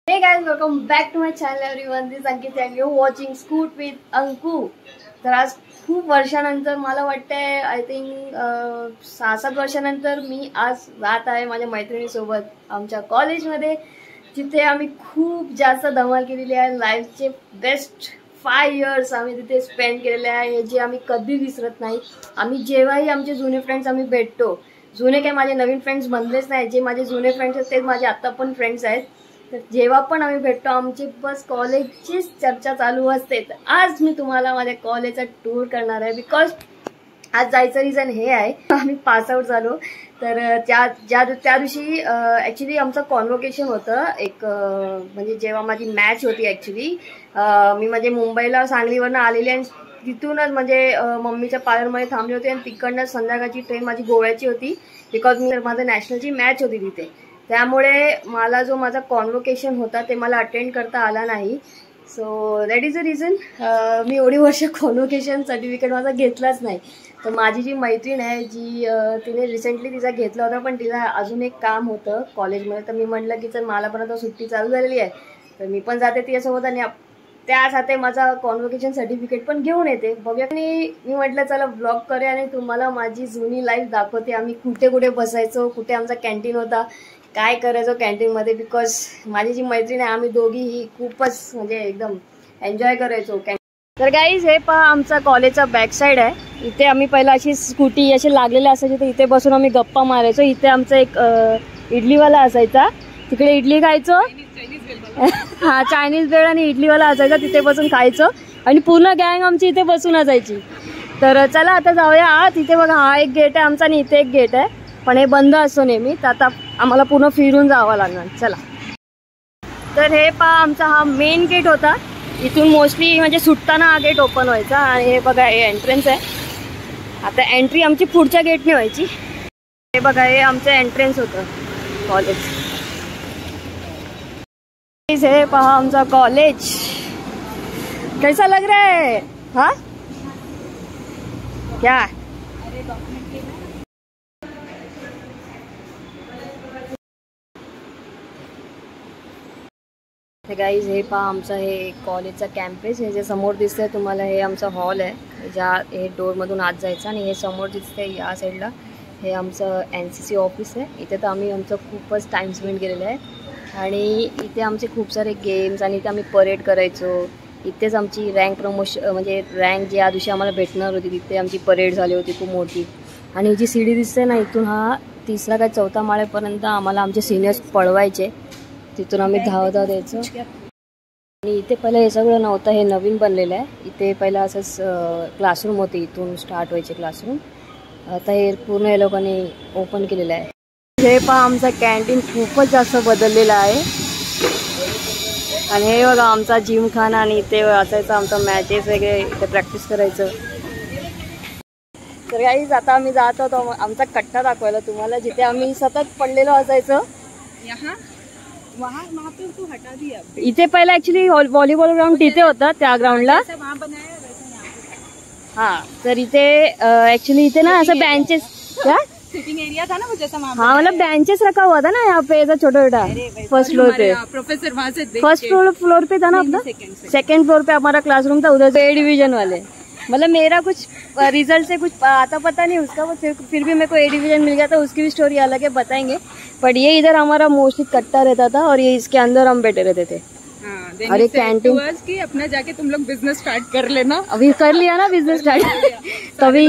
Hey guys, welcome back to my channel everyone. This is Ankit and you're watching Scoot with Anku. तर आज खूप वर्षानंतर मला वाटतंय आय थिंक 6-7 वर्षानंतर मी आज जात आहे माझ्या मैत्रिणीसोबत आमच्या कॉलेजमध्ये, जिथे आम्ही खूप जास्त धमाल केलेली आहे. लाईफचे बेस्ट 5 इयर्स आम्ही तिथे स्पेंड केलेले आहे, जे आम्ही कधी विसरत नाही. आम्ही जेव्हाही आमचे जुने फ्रेंड्स आम्ही भेटतो, जुने काय माझे नवीन फ्रेंड्स बनलेच नाही, जे माझे जुने फ्रेंड्स आहेत तेच माझे आता पण फ्रेंड्स आहेत. तर जेव्हा पण आम्ही भेटतो आमची बस कॉलेजचीच चर्चा चालू असते. तर आज मी तुम्हाला माझ्या कॉलेजचा टूर करणार आहे, बिकॉज आज जायचं रिझन हे आहे, आम्ही पासआउट झालो. तर त्या दिवशी ॲक्च्युली आमचं कॉन्व्होकेशन होतं एक, म्हणजे जेव्हा माझी मॅच होती ॲक्च्युली मी म्हणजे मुंबईला सांगलीवरनं आलेली आणि तिथूनच म्हणजे मम्मीच्या पार्लरमध्ये थांबली होती आणि तिकडनं संध्याकाळची ट्रेन माझी गोव्याची होती, बिकॉज मी माझं नॅशनलची मॅच होती तिथे. त्यामुळे मला जो माझा कॉन्व्होकेशन होता ते मला अटेंड करता आला नाही. So that is a reason मी एवढी वर्ष कॉन्व्होकेशन सर्टिफिकेट माझा घेतलाच नाही. तर माझी जी मैत्रीण आहे जी तिने रिसेंटली तिचा घेतला होता, पण तिला अजून एक काम होतं कॉलेजमध्ये. तर मी म्हटलं की चल मला पण आता सुट्टी चालू झालेली आहे, तर मी पण जाते तिच्यासोबत आणि त्यासाठी माझा कॉन्व्होकेशन सर्टिफिकेट पण घेऊन येते. बघूया. आणि मी म्हटलं चला ब्लॉग करे आणि तुम्हाला माझी जुनी लाईफ दाखवते. आम्ही कुठे कुठे बसायचो, कुठे आमचा कॅन्टीन होता, काय करायचो कॅन्टीनमध्ये, बिकॉज माझी जी मैत्रीण आहे आम्ही दोघीही खूपच म्हणजे एकदम एन्जॉय करायचो. तर गाईज हे पहा आमचा कॉलेजचा बॅक साईड आहे. इथे आम्ही पहिला अशी स्कूटी असे लागलेले असायचे, तर इथे बसून आम्ही गप्पा मारायचो. इथे आमचा एक इडलीवाला असायचा, तिकडे इडली खायचो. हा, चायनीज बेड आणि इडलीवाला असायचा, तिथे बसून खायचो आणि पूर्ण गँग आमची इथे बसून असायची. तर चला आता जाऊया आत. इथे बघा हा एक गेट आहे आमचा आणि इथे एक गेट आहे, पण हे बंद असतो नेहमी. तर आता आम्हाला पूर्ण फिरून जावं लागणार. चला. तर हे पहा आमचा हा मेन गेट होता. इथून मोस्टली म्हणजे सुटताना हा गेट ओपन व्हायचा आणि हे बघा हे एंट्रन्स आहे. आता एंट्री आमची पुढच्या गेटने व्हायची. हे बघा हे आमचं एंट्रन्स होतं कॉलेज. हे पहा आमचा कॉलेज कैसा लग रहा है. हाँ क्या गाईज हे पहा आमचं हे कॉलेजचा कॅम्पस. हे जे समोर दिसतंय तुम्हाला हे आमचा हॉल आहे, ज्या हे डोरमधून आत जायचं. आणि हे समोर दिसतंय या साईडला हे आमचं NCC ऑफिस आहे. इथे तर आम्ही आमचं खूपच टाईम स्पेंड केलेला आहे आणि इथे आमचे खूप सारे गेम्स आणि इथे आम्ही परेड करायचो. इथेच आमची रँक प्रमोशन म्हणजे रँक ज्या दिवशी आम्हाला भेटणार होती तिथे आमची परेड झाली होती खूप मोठी. आणि ही जी सीडी दिसते ना, इथून हा 3रा काय 4था माळ्यापर्यंत आम्हाला आमचे सिनियर्स पळवायचे, तिथून आम्ही धावत यायचो. आणि इथे पहिलं हे सगळं नव्हतं, हे नवीन बनलेलं आहे. इथे पहिलं असंच क्लासरूम होते, इथून स्टार्ट व्हायचे क्लासरूम. आता हे पूर्ण हे लोकांनी ओपन केलेलं आहे. हे पहा आमचा कॅन्टीन खूपच जास्त बदललेला आहे. आणि हे बघा आमचा जिमखाना आणि इथे असायचं आमचा मॅचेस वगैरे, इथे प्रॅक्टिस करायचं. तर गाईज आता आम्ही जात होतो आमचा कट्टा दाखवायला तुम्हाला, जिथे आम्ही सतत पडलेलो असायचो. वहाँ पे उसको हटा दिया. इथे पहिला ऍक्च्युली व्हॉलीबॉल ग्राउंड तिथे होता, त्या ग्राउंडला. हाँ, तर इथे ऍक्च्युली इथे ना ऐसा बेंचेस क्या सिटिंग एरिया था ना वो जैसा वहाँ. हाँ मतलब बेंचेस रखा हुआ था ना यहाँ पे, ऐसा छोटा छोटा. फर्स्ट फ्लोर पे प्रोफेसर वहाँ से फर्स्ट फ्लोर पे था ना अपना. सेकंड फ्लोर पे हमारा क्लासरूम था, उधर से A डिवीजन वाले. मतलब मेरा कुछ रिजल्ट से कुछ आता पता नहीं उसका, वो फिर भी मेरे को A डिवीजन मिल गया था. उसकी भी स्टोरी अलग है, बताएंगे. बट ये इधर हमारा मोस्टली कट्टा रहता था और ये इसके अंदर हम बैठे रहते थे. अरे कैंटीन की अपना जाके तुम लोग बिजनेस स्टार्ट कर लेना. अभी कर लिया ना बिजनेस स्टार्ट, तभी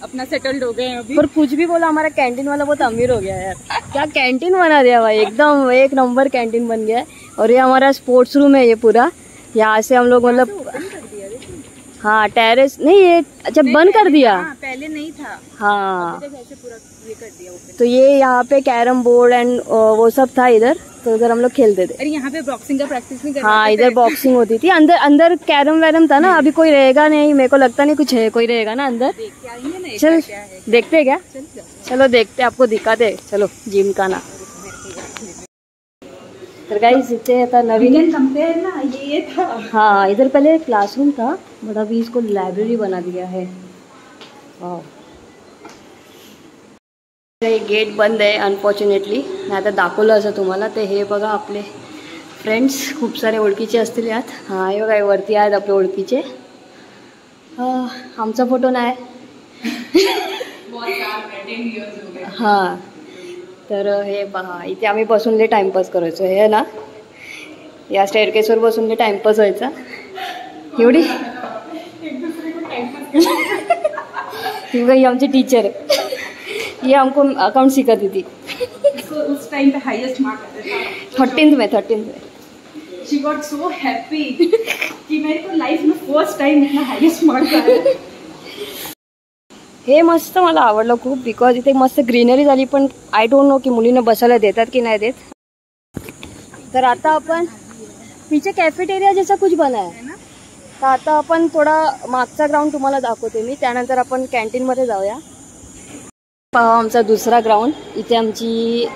अपना सेटल्ड हो गए अभी. पर कुछ भी बोला हमारा कैंटीन वाला बहुत अमीर हो गया यार. क्या कैंटीन बना दिया भाई, एकदम एक नंबर कैंटीन बन गया है. और ये हमारा स्पोर्ट्स रूम है ये पूरा. यहाँ से हम लोग मतलब हाँ टेरेस नहीं, ये अच्छा बंद कर दिया. पहले नहीं था. हाँ पूरा ये कर दिया. तो ये यहाँ पे कैरम बोर्ड एंड वो सब था इधर, तो उधर हम लोग खेलते थे. अरे यहाँ पे बॉक्सिंग का प्रैक्टिस नहीं करते. हाँ इधर बॉक्सिंग होती थी. अंदर अंदर कैरम वैरम था ना. अभी कोई रहेगा नहीं, मेरे को लगता नहीं कुछ है, कोई रहेगा ना अंदर. चल देखते है क्या. चलो देखते, आपको दिखाते. चलो जिम का ना. तर गाइस इथे आता नवीन कंपेयर ना ये था. हाँ इधर पहले क्लासरूम था, बट अभी इसको लाइब्रेरी बना दिया है. गेट बंद आहे अनफॉर्च्युनेटली, नाही तर दाखवलं असं तुम्हाला. ते हे बघा आपले फ्रेंड्स खूप सारे ओळखीचे असतील यात. हां हे बघा वरती आहेत आपले ओळखीचे. आमचा फोटो नाही. हां तर हे पहा इथे आम्ही बसून लय टाइमपास करायचो. हे ना या स्टेअरकेसवर बसून लय टाइमपास व्हायचा. एवढी ही आमची टीचर ये हमको अकाउंट सिखाती थी. उस टाइम पे हाईएस्ट मार्क आते थे 13th में. शी गॉट सो हैप्पी कि मेरे को लाइफ में फर्स्ट टाइम इतना हाईएस्ट मार्क आया. हे मस्त मला आवडलं खूप बिकॉज इथे मस्त ग्रीनरी झाली. पण आय डोंट नो की मुलींना बसायला देतात की नाही देत. तर आता आपण पीछे कॅफेटेरिया जैसा कुछ बना है ना. तर आता आपण थोडा मागचा ग्राउंड तुम्हाला दाखवते मी. त्यानंतर आपण कॅन्टीनमध्ये जाऊया. पहा आमचा दुसरा ग्राउंड. इथे आमची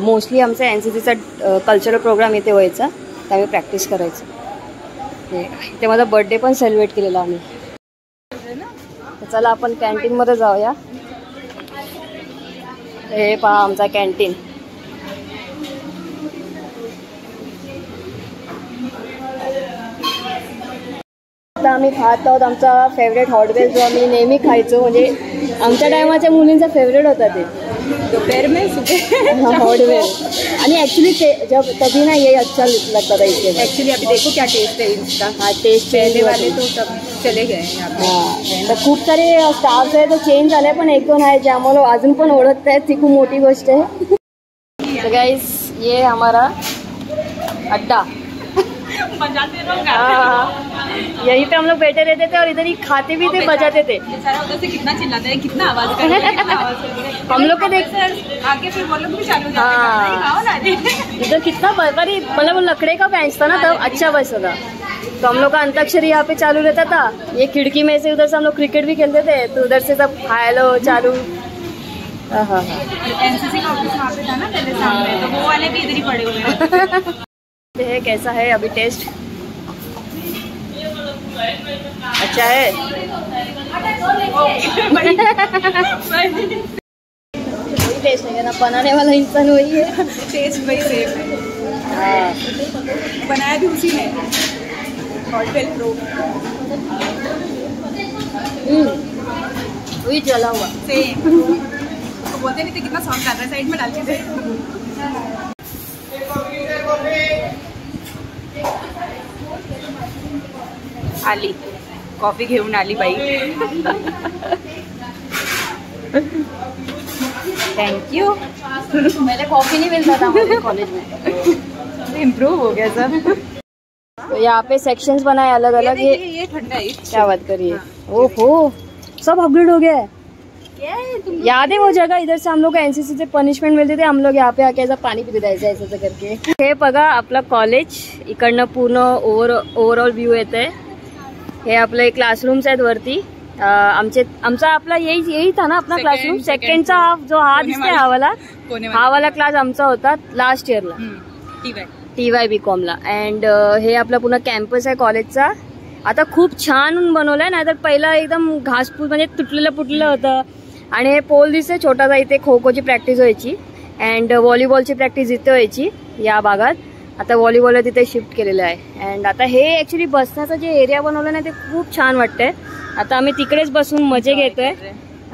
मोस्टली आमचा NCCचा कल्चरल प्रोग्राम इथे व्हायचा. तर आम्ही प्रॅक्टिस करायचो. इथे माझा बर्थडे पण सेलिब्रेट केलेला आम्ही. तर चला आपण कॅन्टीनमध्ये जाऊया. हे पहा आमचा कॅन्टीन. आता आम्ही खात आहोत आमचा फेवरेट हॉटवेल जो आम्ही नेहमी खायचो. म्हणजे आमच्या टायमाच्या मुलींचा फेवरेट होता ते दोपहर में हॉटवेल. आणि ॲक्च्युली जब तभी ना ये अच्छा लगता था इसके. एक्चुअली अभी देखो क्या टेस्ट है इसका. हाँ टेस्ट पहले वाले तो सब चले गए हैं यहाँ पे. हां तर खूप सारे स्टाफ आहे तो चेंज झाले. पण एक दोन आहे जे आम्हाला अजून पण ओळखत आहेत. ती खूप मोठी गोष्ट आहे. तो गाइस ये हमारा अड्डा. यहीं पे हम लोग बैठे रहते थे और इधर ही खाते भी थे बजाते थे. उधर से कितना चिल्लाते हैं कितना आवाज कर रहे हैं. हम लोग को देख आगे फिर वो लोग भी चालू हो जाते हैं. इधर कितना बड़ी मतलब वो लकड़े का बेंच था ना तब अच्छा बचता था. तो हम लोग का अंताक्षरी यहाँ पे चालू रहता था. ये खिड़की में से उधर से हम लोग क्रिकेट भी खेलते थे. तो उधर से सब हेलो चालू. NCC का ऑफिस वहाँ पे था ना पहले सामने. तो वो वाले भी इधर ही पड़े हुए हैं. है कैसा है अभी टेस्ट. अच्छा है. वही टेस्ट है ना. बनाने वाला इंसान वही है. टेस्ट वही सेम है. बनाया भी उसी ने हॉटवेल प्रो. वही जला हुआ सेम. तो बोलते नहीं थे कितना सॉन्ग कर रहा है. साइड में डाल के थे. आली कॉफी घेऊन आली बाई. Thank you. पहले कॉफी नहीं मिलता था हमारे कॉलेज में. इम्प्रूव हो गया सब. तो यहाँ पे सेक्शंस बनाए अलग अलग. ये ठंडा है. क्या बात करिए. ओहो सब अपग्रेड हो गया है. याद है वो जगह इधर से हम लोग को NCC से पनिशमेंट मिलते थे. हम लोग यहाँ पे आके ऐसा पाणी पिते जायचं ऐसा करके. हे बघा आपलं कॉलेज. इकडनं पूर्ण ओव्हरऑल व्ह्यू येते. हे आपले क्लासरूम्स आहेत वरती. आमचा आपला यही था ना अपना क्लासरूम. सेकंडचा हाफ जो हा दिसतोय हा वाला क्लास आमचा होता लास्ट इयरला TY BCom ला. अँड हे आपला पुन्हा कॅम्पस आहे कॉलेजचा. आता खूप छान बनवलाय. नाहीतर पहिला एकदम घासपूस म्हणजे तुटलेलं फुटलेलं होतं. आणि हे पोल दिसते छोटासा. इथे खो खोची प्रॅक्टिस व्हायची अँड व्हॉलीबॉलची प्रॅक्टिस इथे व्हायची या भागात. आता व्हॉलीबॉलला तिथे शिफ्ट केलेलं आहे. अँड आता हे ॲक्च्युली बसण्याचं जे एरिया बनवलं ना ते खूप छान वाटतंय. आता आम्ही तिकडेच बसून मजे घेतोय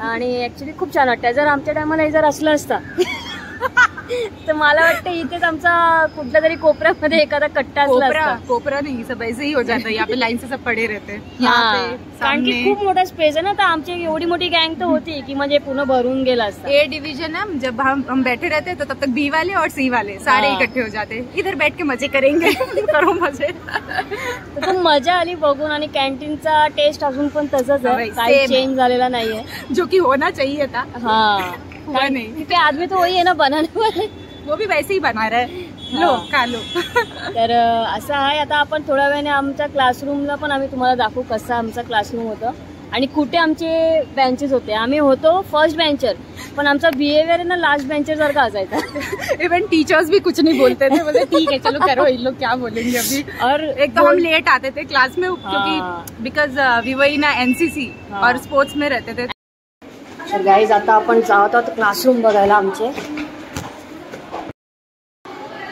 आणि ॲक्च्युली खूप छान वाटतंय. जर आमच्या टायमाला हे जर असलं असता तर मला वाटतं इथेच आमचा कुठल्या तरी कोपऱ्यामध्ये एखादा कट्टा असला असता. कोपरा नहीं सब ऐसे ही हो जाता है. यहाँ पे लाइन से सब पड़े रहते हैं. कारण की खूप मोठा स्पेस आहे ना. तर आमची एवढी मोठी गँग तर होती की म्हणजे पूर्ण भरून गेला असता. A डिवीजन है. जब हम बैठे रहते हैं तो तब तक B वाले और C वाले सारे इकट्ठे हो जाते हैं. इधर बैठ के मजे करेंगे. करो मजे. खूप मजा आली बघून. आणि कॅन्टीनचा टेस्ट अजून पण तसंच आहे. काही चेंज झालेला नाहीये. जो की होना चाहिए था. हाँ नहीं क्योंकि आदमी तो वही है ना बनाने वाले. वो भी वैसे ही बना रहा है. लो खा लो. तर असं आहे. आता आपण थोड्या वेळाने आमच्या क्लासरूमला पण आम्ही तुम्हाला दाखवू कसा आमचा क्लासरूम होता आणि कुठे आमचे बेंचेस होते. आम्ही होतो फर्स्ट बेंचर. पण आमचा बिहेवियर ना लास्ट बेंचर सारखा असायचा. इवन टीचर्स भी कुछ नहीं बोलते थे. बोले ठीक है चलो करो. इन लोग क्या बोलेंगे अभी. और एक तो हम लेट आते थे क्लास में क्योंकि because we were in NCC और स्पोर्ट्स में रहते थे. तर गाईज आता आपण जात आहोत क्लासरूम बघायला आमचे.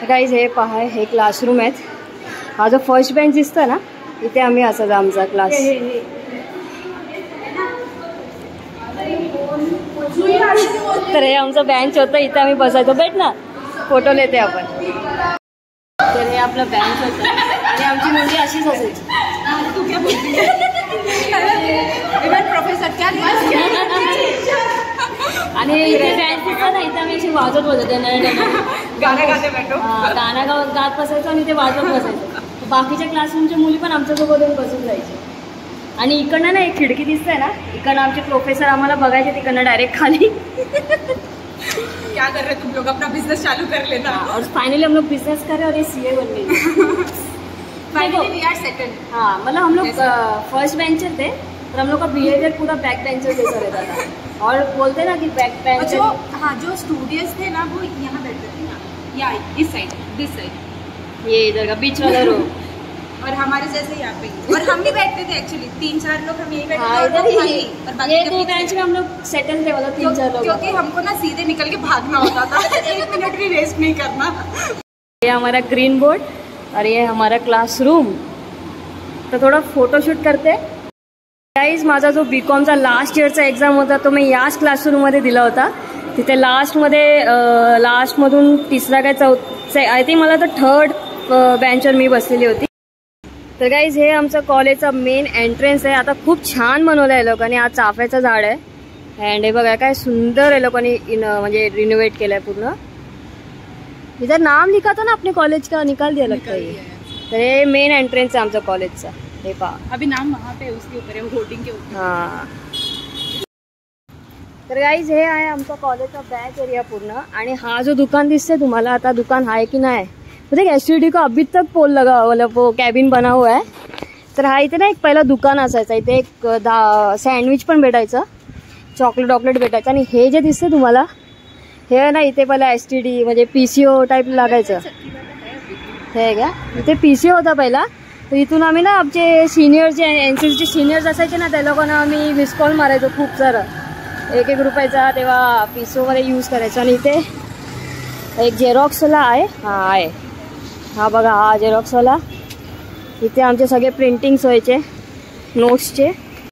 गाईज हे पहा, हे क्लासरूम आहेत. हा जो फर्स्ट बेंच दिसतो ना, इथे आम्ही असायचा आमचा क्लास. तर हे आमचं बेंच होतं, इथे आम्ही बसायचो. भेट ना, फोटो लेते आपण. तर हे आपलं बेंच होतं आणि आमची मुलगी अशीच असायची. आणि इथे बेंच दिसतं ना, इथे आम्ही अशी वाजत गाणं गात बसायचो आणि ते वाजवत बसायचो. बाकीच्या क्लासरूमच्या मुली पण आमच्यासोबत येऊन बसून जायचे. आणि इकडनं ना एक खिडकी दिसते ना, इकडनं आमचे प्रोफेसर आम्हाला बघायचे, तिकडनं डायरेक्ट खाली. क्या कर रहे तुम लोग, अपना बिजनेस चालू कर लेना. और फाइनली हम लोग बिजनेस करे और ये सीए बन गए. Finally we are settled. हाँ, मतलब हम लोग फर्स्ट बेंचर थे, पर हम लोग का बिहेवियर पूरा बैक बेंचर जैसा रहता था. और बोलते ना कि बैक बेंचर. हाँ, जो स्टूडेंट्स थे ना वो यहाँ बैठते थे ना, या इस साइड, दिस साइड, ये इधर का बीच वाला रो. और हमारे जैसे यहाँ पे. और हम भी बैठते थे एक्चुअली, 3-4 लोग हम यही बैठते थे. इधर ही ये 2 बेंच में हम लोग सेटल थे, मतलब 3-4 लोग. क्योंकि हमको ना सीधे निकल के भागना होता था. 1 मिनट भी रेस्ट नहीं करना. ये हमारा ग्रीन बोर्ड और ये हमारा क्लासरूम. तो थोड़ा फोटोशूट करते. गाईज, माझा जो बीकॉमचा लास्ट इयरचा एक्झाम होता तो मी याच क्लासरूममध्ये दिला होता. तिथे लास्टमधून तिसरा काय चौथा, आय थिंक मला तर 3rd बेंचवर मी बसलेली होती. तर गाईज, हे आमचं कॉलेजचा मेन एंट्रन्स आहे. आता खूप छान बनवलं आहे लोकांनी. आज चाफ्याचं झाड आहे अँड हे बघा काय सुंदर आहे, लोकांनी म्हणजे रिनोव्हेट केलं आहे पूर्ण. इधर नाम लिखा था ना अपने कॉलेज का, निकाल दिया लगता है. तर हे मेन एंट्रन्स आहे आमचं कॉलेजचा. हे पहा, अभी नाम वहाँ पे उसके ऊपर है, होर्डिंग के ऊपर. हाँ. तर गाईज, हे आहे आमचा कॉलेजचा बॅक एरिया पूर्ण. आणि हा जो दुकान दिसते तुम्हाला, आता दुकान आहे की नाही, देख एसटीडी का अभी तक पोल लगा, मतलब वो कैबिन बना हुआ है. तर हा इथे ना एक पहिला दुकान असायचा. इथे एक सँडविच पण भेटायचं, चॉकलेट भेटायचं. आणि हे जे दिसते तुम्हाला, हे ना इथे पहिला एसटीडी म्हणजे पीसीओ टाईप लागायचं. हे का इथे पीसीओ होता पहिला. तर इथून आम्ही ना आमचे सिनियर जे एनसीसीचे सिनियर्स असायचे ना, त्या लोकांना आम्ही मिस कॉल मारायचो खूप सारं, 1-1 रुपयाचा तेव्हा पीसीओमध्ये यूज करायचो. आणि इथे एक झेरॉक्सवाला आहे. हा आहे, हा बघा, हा झेरॉक्सवाला. इथे आमचे सगळे प्रिंटिंग्स व्हायचे नोट्सचे.